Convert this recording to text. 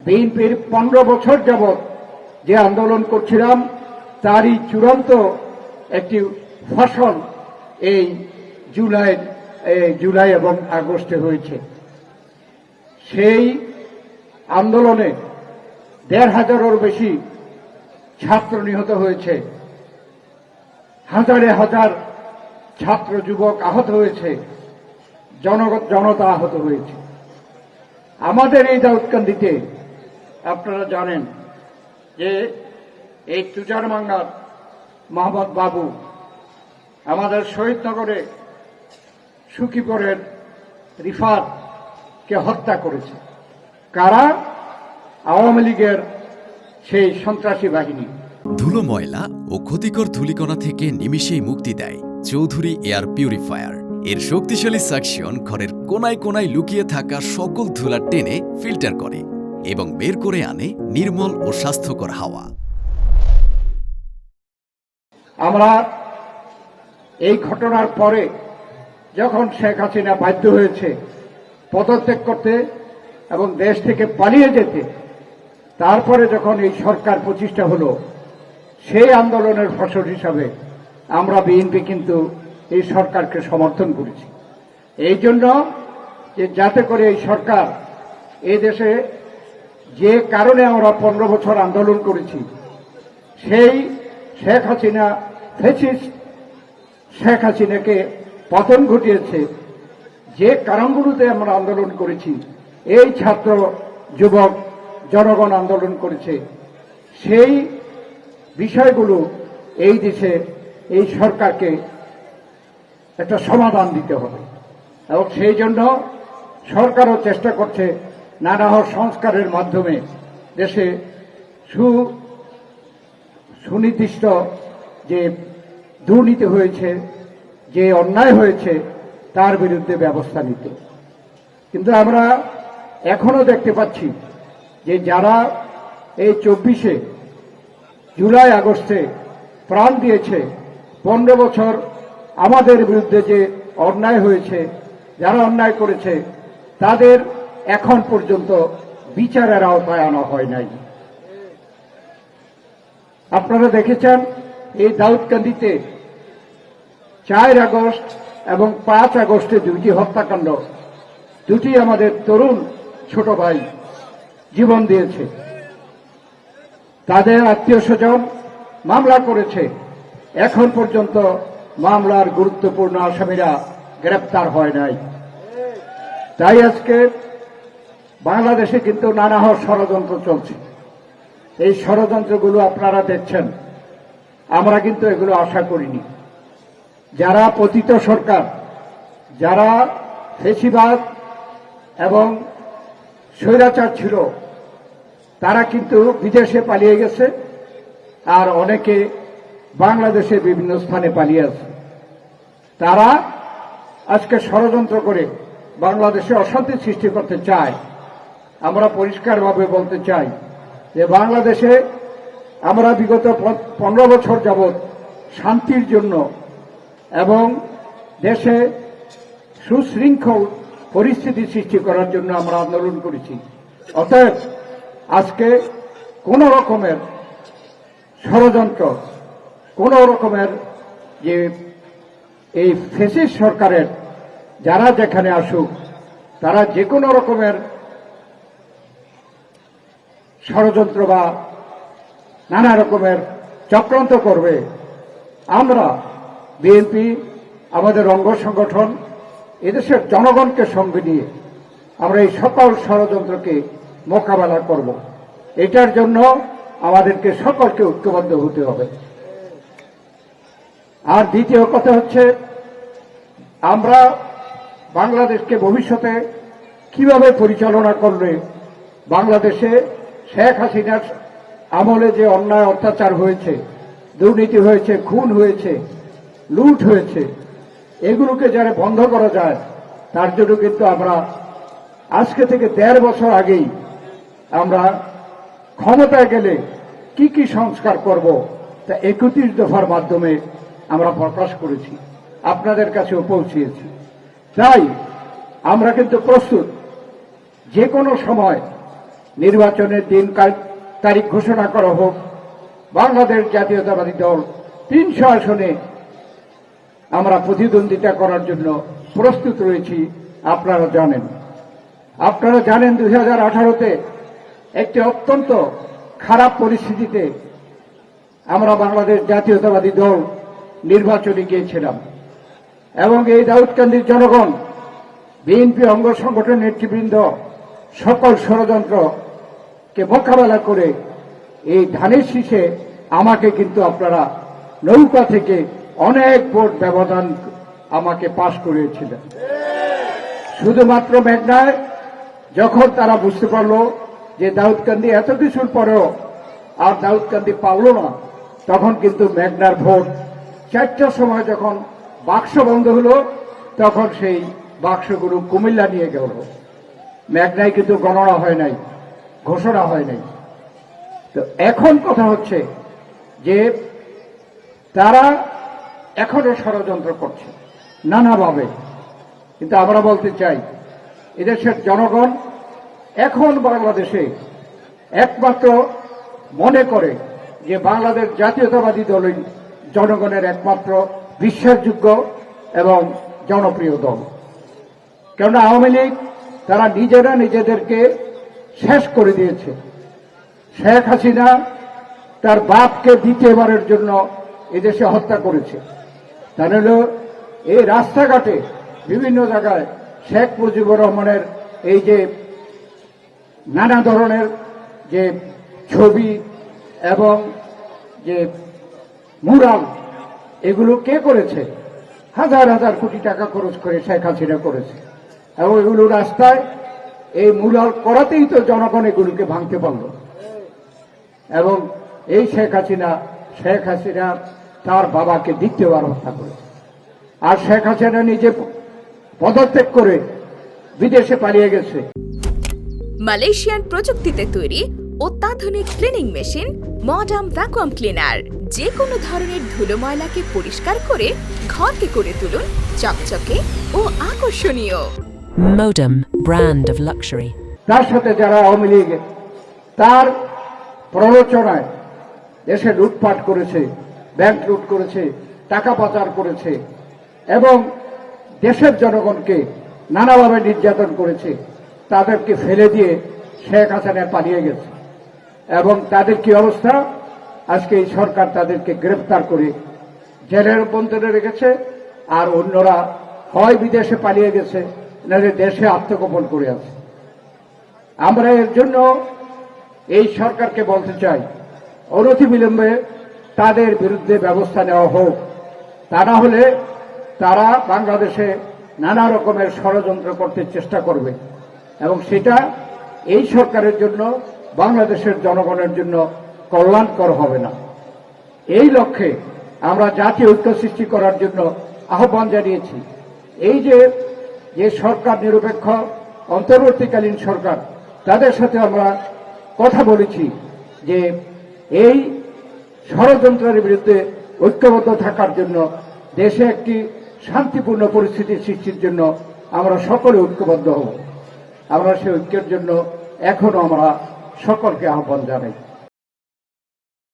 বিএনপির 15 বছর যাবৎ যে আন্দোলন করছিলাম তারই চূড়ান্ত একটি ফসল এই জুলাই এবং আগস্টে হয়েছে। সেই আন্দোলনে 1,500-এর বেশি ছাত্র নিহত হয়েছে, হাজারে হাজার ছাত্র যুবক আহত হয়েছে, জনতা আহত হয়েছে। আমাদের এই দাউদকান্দিতে আপনারা জানেন যে এই চুচারমাঙ্গার মোহাম্মদ বাবু, আমাদের শহীদনগরে সুখীপুরের রিফাতকে হত্যা করেছে। কারা? আওয়ামী লীগের সেই সন্ত্রাসী বাহিনী। ধুলো, ময়লা ও ক্ষতিকর ধূলিকণা থেকে নিমিষেই মুক্তি দেয় চৌধুরী এয়ার পিউরিফায়ার। এর শক্তিশালী সাকশন ঘরের কোনায় কোনায় লুকিয়ে থাকা সকল ধুলা টেনে ফিল্টার করে এবং বের করে আনে নির্মল ও স্বাস্থ্যকর হাওয়া। আমরা এই ঘটনার পরে যখন শেখ হাসিনা বাধ্য হয়েছে পদত্যাগ করতে এবং দেশ থেকে পালিয়ে যেতে, তারপরে যখন এই সরকার প্রতিষ্ঠা হলো, সেই আন্দোলনের ফসল হিসাবে আমরা বিএনপি কিন্তু এই সরকারকে সমর্থন করেছি। এই জন্য যে যাতে করে এই সরকার এই দেশে যে কারণে আমরা 15 বছর আন্দোলন করেছি, সেই শেখ হাসিনা ফ্যাসিস্ট শেখ হাসিনাকে পতন ঘটিয়েছে, যে কারণগুলোতে আমরা আন্দোলন করেছি, এই ছাত্র যুবক জনগণ আন্দোলন করেছে, সেই বিষয়গুলো এই দেশে এই সরকারকে একটা সমাধান দিতে হবে। এবং সেই জন্য সরকারও চেষ্টা করছে নানা সংস্কারের মাধ্যমে দেশে সুনির্দিষ্ট যে দুর্নীতি হয়েছে, যে অন্যায় হয়েছে, তার বিরুদ্ধে ব্যবস্থা নিতে। কিন্তু আমরা এখনো দেখতে পাচ্ছি যে যারা এই 24শে জুলাই আগস্টে প্রাণ দিয়েছে, 15 বছর আমাদের বিরুদ্ধে যে অন্যায় হয়েছে, যারা অন্যায় করেছে, তাদের এখন পর্যন্ত বিচারের আওতায় আনা হয় নাই। আপনারা দেখেছেন এই দাউদকান্দিতে 4 আগস্ট এবং 5 আগস্টে দুটি হত্যাকাণ্ড, দুটি আমাদের তরুণ ছোট ভাই জীবন দিয়েছে। তাদের আত্মীয় স্বজন মামলা করেছে, এখন পর্যন্ত মামলার গুরুত্বপূর্ণ আসামিরা গ্রেপ্তার হয় নাই। তাই আজকে বাংলাদেশে কিন্তু নানা ষড়যন্ত্র চলছে। এই ষড়যন্ত্রগুলো আপনারা দেখছেন, আমরা কিন্তু এগুলো আশা করিনি। যারা পতিত সরকার, যারা ফ্যাসিবাদ এবং স্বৈরাচার ছিল, তারা কিন্তু বিদেশে পালিয়ে গেছে, আর অনেকে বাংলাদেশে বিভিন্ন স্থানে পালিয়ে আছে। তারা আজকে ষড়যন্ত্র করে বাংলাদেশে অশান্তি সৃষ্টি করতে চায়। আমরা পরিষ্কারভাবে বলতে চাই যে বাংলাদেশে আমরা বিগত 15 বছর যাবৎ শান্তির জন্য এবং দেশে সুশৃঙ্খল পরিস্থিতি সৃষ্টি করার জন্য আমরা আন্দোলন করেছি। অতএব আজকে কোন রকমের ষড়যন্ত্র, কোন রকমের যে এই ফ্যাসিস্ট সরকারের যারা যেখানে আসুক, তারা যে কোনো রকমের ষড়যন্ত্র বা নানা রকমের চক্রান্ত করবে, আমরা বিএনপি, আমাদের অঙ্গ সংগঠন, এদেশের জনগণকে সঙ্গে নিয়ে আমরা এই সকল ষড়যন্ত্রকে মোকাবেলা করব। এটার জন্য আমাদেরকে সকলকে ঐক্যবদ্ধ হতে হবে। আর দ্বিতীয় কথা হচ্ছে, আমরা বাংলাদেশকে ভবিষ্যতে কিভাবে পরিচালনা করলে বাংলাদেশে শেখ হাসিনার আমলে যে অন্যায় অত্যাচার হয়েছে, দুর্নীতি হয়েছে, খুন হয়েছে, লুট হয়েছে, এগুলোকে যারা বন্ধ করা যায়, তার জন্য কিন্তু আমরা আজকে থেকে 1.5 বছর আগেই আমরা ক্ষমতায় গেলে কি কি সংস্কার করব তা 31 দফার মাধ্যমে আমরা প্রকাশ করেছি, আপনাদের কাছেও পৌঁছিয়েছি। তাই আমরা কিন্তু প্রস্তুত যে কোনো সময় নির্বাচনের দিন তারিখ ঘোষণা করা হোক। বাংলাদেশ জাতীয়তাবাদী দল 300 আসনে আমরা প্রতিদ্বন্দ্বিতা করার জন্য প্রস্তুত রয়েছি। আপনারা জানেন 2018-তে একটি অত্যন্ত খারাপ পরিস্থিতিতে আমরা বাংলাদেশ জাতীয়তাবাদী দল নির্বাচনে গিয়েছিলাম এবং এই দাউদকান্দির জনগণ, বিএনপি অঙ্গ সংগঠনের নেতৃবৃন্দ সকল ষড়যন্ত্রকে মোকাবেলা করে এই ধানের শীষে আমাকে কিন্তু আপনারা নৌকা থেকে অনেক ভোট ব্যবধান আমাকে পাশ করিয়েছিলেন। শুধুমাত্র মেঘনায় যখন তারা বুঝতে পারল যে দাউদকান্দি এত কিছুর পরেও আর দাউদকান্দি পারল না, তখন কিন্তু মেঘনার ভোট 4টার সময় যখন বাক্স বন্ধ হলো, তখন সেই বাক্সগুলো কুমিল্লা নিয়ে গেল। মেঘনায় কিন্তু গণনা হয় নাই, ঘোষণা হয় নাই। তো এখন কথা হচ্ছে যে তারা এখনো ষড়যন্ত্র করছে নানাভাবে, কিন্তু আমরা বলতে চাই এদেশের জনগণ এখন বাংলাদেশে একমাত্র মনে করে যে বাংলাদেশ জাতীয়তাবাদী দলই জনগণের একমাত্র বিশ্বাসযোগ্য এবং জনপ্রিয় দল। কেননা আওয়ামী লীগ তারা নিজেরা নিজেদেরকে শেষ করে দিয়েছে। শেখ হাসিনা তার বাপকে দ্বিতীয়বারের জন্য এদেশে হত্যা করেছে। তাহলে এই রাস্তাঘাটে বিভিন্ন জায়গায় শেখ মুজিবুর রহমানের এই যে নানা ধরনের যে ছবি এবং যে মুরাল, এগুলো কে করেছে? হাজার হাজার কোটি টাকা খরচ করে শেখ হাসিনা করেছে এবং এগুলো রাস্তায় এই মুরাল করাতেই তো জনগণ এগুলোকে ভাঙতে পারল। এবং এই শেখ হাসিনা তার বাবাকে দ্বিতীয়বার হত্যা করেছে। আর শেখ হাসিনা নিজে পদত্যাগ করে বিদেশে পালিয়ে গেছে। মালয়েশিয়ান প্রযুক্তিতে তৈরি অত্যাধুনিক cleaning machine modern vacuum cleaner যে কোনো ধরনের ধুলো ময়লাকে পরিষ্কার করে ঘরকে করে তুলুন চকচকে ও আকর্ষণীয়। Modem, brand of luxury. তার সাথে যারা আওয়ামী লীগ তার প্ররোচনায় দেশে লুটপাট করেছে, ব্যাংক লুট করেছে, টাকা পাচার করেছে এবং দেশের জনগণকে নানাভাবে নির্যাতন করেছে, তাদেরকে ফেলে দিয়ে শেখ হাসিনা পালিয়ে গেছে। এবং তাদের কি অবস্থা? আজকে এই সরকার তাদেরকে গ্রেফতার করে জেলের বন্দরে রেখেছে, আর অন্যরা হয় বিদেশে পালিয়ে গেছে, নাহলে দেশে আত্মগোপন করে আছে। আমরা এর জন্য এই সরকারকে বলতে চাই, অনতিবিলম্বে তাদের বিরুদ্ধে ব্যবস্থা নেওয়া হোক। তা না হলে তারা বাংলাদেশে নানা রকমের ষড়যন্ত্র করতে চেষ্টা করবে এবং সেটা এই সরকারের জন্য, বাংলাদেশের জনগণের জন্য কল্যাণকর হবে না। এই লক্ষ্যে আমরা জাতীয় ঐক্য সৃষ্টি করার জন্য আহ্বান জানিয়েছি। এই যে সরকার নিরপেক্ষ অন্তর্বর্তীকালীন সরকার, তাদের সাথে আমরা কথা বলেছি যে এই ষড়যন্ত্রের বিরুদ্ধে ঐক্যবদ্ধ থাকার জন্য, দেশে একটি শান্তিপূর্ণ পরিস্থিতি সৃষ্টির জন্য আমরা সকলে ঐক্যবদ্ধ হব। আমরা সেই ঐক্যের জন্য এখনো আমরা সকলকে আহ্বান জানাই।